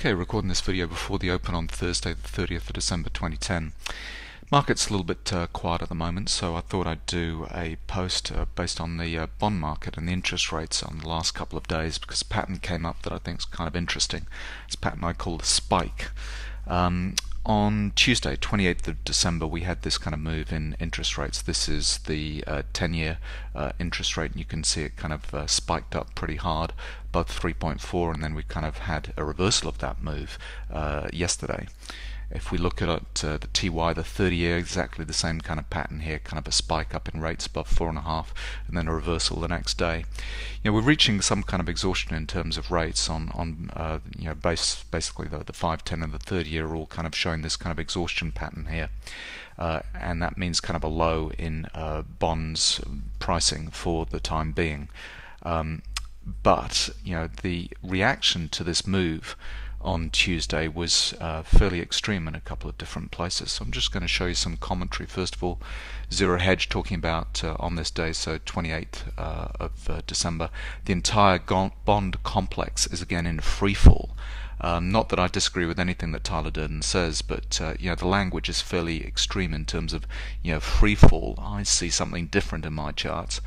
Okay, recording this video before the open on Thursday, the 30th of December 2010. Market's a little bit quiet at the moment, so I thought I'd do a post based on the bond market and the interest rates on the last couple of days, because a pattern came up that I think is kind of interesting. It's a pattern I call the spike. On Tuesday, 28th of December, we had this kind of move in interest rates. This is the 10-year interest rate, and you can see it kind of spiked up pretty hard, above 3.4, and then we kind of had a reversal of that move yesterday. If we look at the TY, the 30-year, exactly the same kind of pattern here, kind of a spike up in rates above 4.5, and then a reversal the next day. We're reaching some kind of exhaustion in terms of rates on basically the 5, 10, and the 30-year are all kind of showing this kind of exhaustion pattern here, and that means kind of a low in bonds pricing for the time being. But the reaction to this move on Tuesday was fairly extreme in a couple of different places. So I'm just going to show you some commentary. First of all, Zero Hedge talking about on this day, so 28th of December, the entire bond complex is again in free fall. Not that I disagree with anything that Tyler Durden says, but the language is fairly extreme in terms of free fall. I see something different in my charts.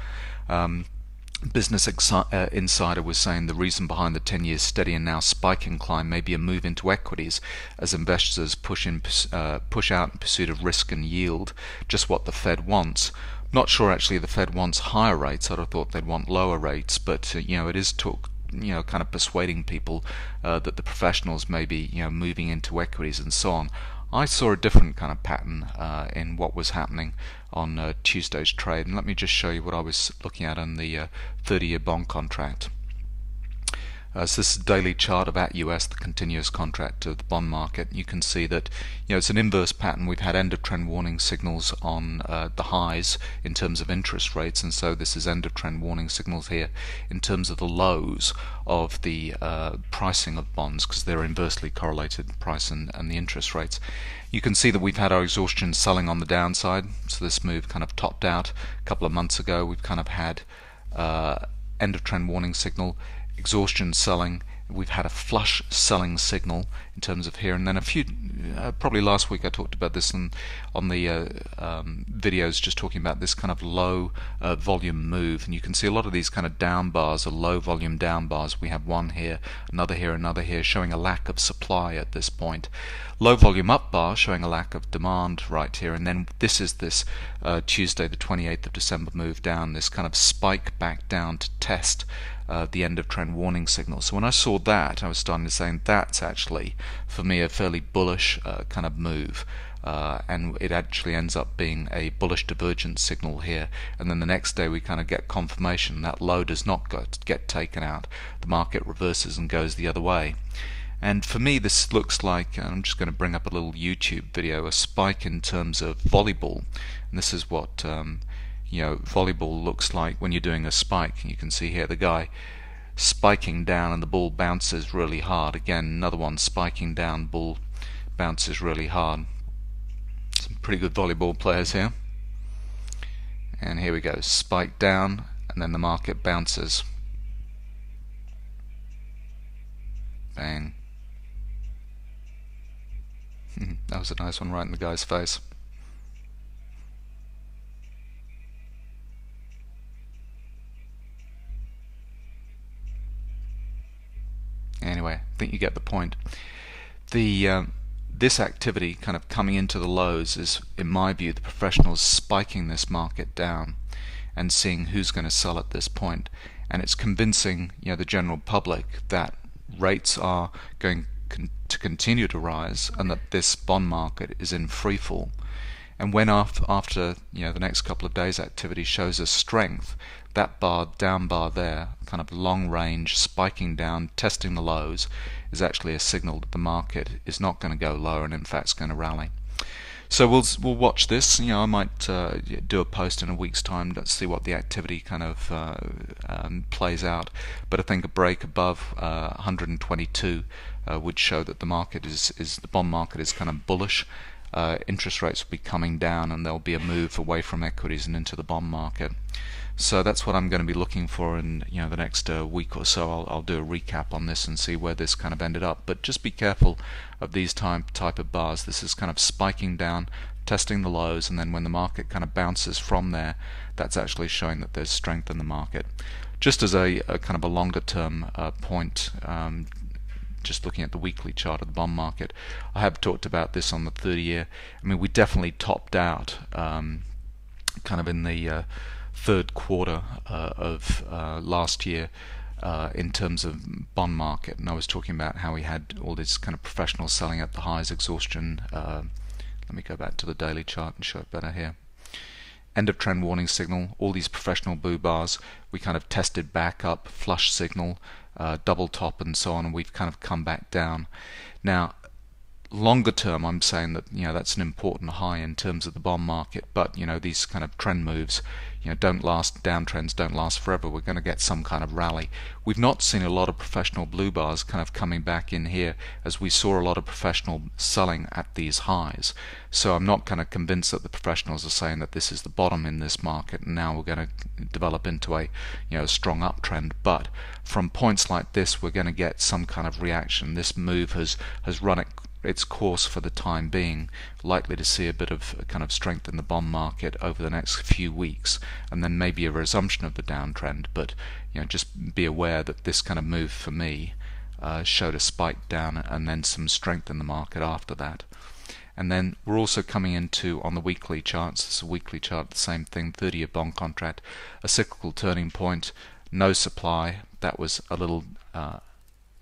Business Insider was saying the reason behind the 10-year steady and now spiking climb may be a move into equities as investors push out in pursuit of risk and yield, just what the Fed wants. Not sure actually the Fed wants higher rates. I'd have thought they'd want lower rates, but it is talk, kind of persuading people that the professionals may be moving into equities and so on. I saw a different kind of pattern in what was happening on Tuesday's trade, and let me just show you what I was looking at on the 30-year bond contract. So this is a daily chart of at US, the continuous contract of the bond market. You can see that it's an inverse pattern. We've had end of trend warning signals on the highs in terms of interest rates, and so this is end of trend warning signals here in terms of the lows of the pricing of bonds, because they're inversely correlated, price and the interest rates. You can see that we've had our exhaustion selling on the downside, so this move kind of topped out a couple of months ago. We've kind of had end of trend warning signal, exhaustion selling. We've had a flush selling signal in terms of here, and then a few probably last week I talked about this on the videos, just talking about this kind of low volume move, and you can see a lot of these kind of down bars are low volume down bars. We have one here, another here, showing a lack of supply at this point. Low volume up bar showing a lack of demand right here, and then this is this Tuesday the 28th of December move down, this kind of spike back down to test the end of trend warning signal. So when I saw that, I was starting to say that's actually for me a fairly bullish kind of move, and it actually ends up being a bullish divergence signal here, and then the next day we kind of get confirmation that low does not get taken out. The market reverses and goes the other way. And for me this looks like, I'm just going to bring up a little YouTube video, a spike in terms of volleyball, and this is what volleyball looks like when you're doing a spike. You can see here the guy spiking down and the ball bounces really hard. Again, another one spiking down, ball bounces really hard. Some pretty good volleyball players here. And here we go, spike down and then the market bounces. Bang. That was a nice one right in the guy's face. Anyway, I think you get the point. This activity kind of coming into the lows is, in my view, the professionals spiking this market down and seeing who's going to sell at this point, and it's convincing the general public that rates are going to continue to rise and that this bond market is in free fall. And when after the next couple of days activity shows us strength, that down bar there, kind of long range, spiking down, testing the lows, is actually a signal that the market is not going to go lower and in fact is going to rally. So we'll watch this. I might do a post in a week's time. Let's see what the activity kind of plays out. But I think a break above 122 would show that the market the bond market is kind of bullish. interest rates will be coming down and there'll be a move away from equities and into the bond market. So that's what I'm going to be looking for in the next week or so. I'll do a recap on this and see where this kind of ended up. But just be careful of these type of bars. This is kind of spiking down, testing the lows, and then when the market kind of bounces from there, that's actually showing that there's strength in the market. Just as a kind of a longer term point, just looking at the weekly chart of the bond market, I have talked about this on the 30-year. I mean, we definitely topped out kind of in the third quarter of last year in terms of bond market, and I was talking about how we had all this kind of professional selling at the highs, exhaustion. Let me go back to the daily chart and show it better here. End of trend warning signal, all these professional blue bars, we kind of tested back up, flush signal, double top and so on, and we've kind of come back down. Now longer term, I'm saying that that's an important high in terms of the bond market, but these kind of trend moves don't last. Downtrends don't last forever. We're going to get some kind of rally. We've not seen a lot of professional blue bars kind of coming back in here, as we saw a lot of professional selling at these highs. So I'm not kind of convinced that the professionals are saying that this is the bottom in this market and now we're going to develop into a strong uptrend. But from points like this, we're going to get some kind of reaction. This move has run its course for the time being, likely to see a bit of kind of strength in the bond market over the next few weeks, and then maybe a resumption of the downtrend. But just be aware that this kind of move for me showed a spike down and then some strength in the market after that. And then we're also coming into, on the weekly charts, this is a weekly chart, the same thing, 30-year bond contract, a cyclical turning point, no supply. That was a little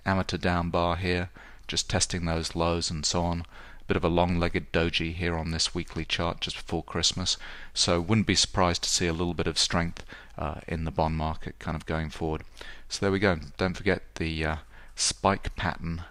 amateur down bar here, just testing those lows and so on. A bit of a long-legged doji here on this weekly chart just before Christmas. So wouldn't be surprised to see a little bit of strength in the bond market kind of going forward. So there we go. Don't forget the spike pattern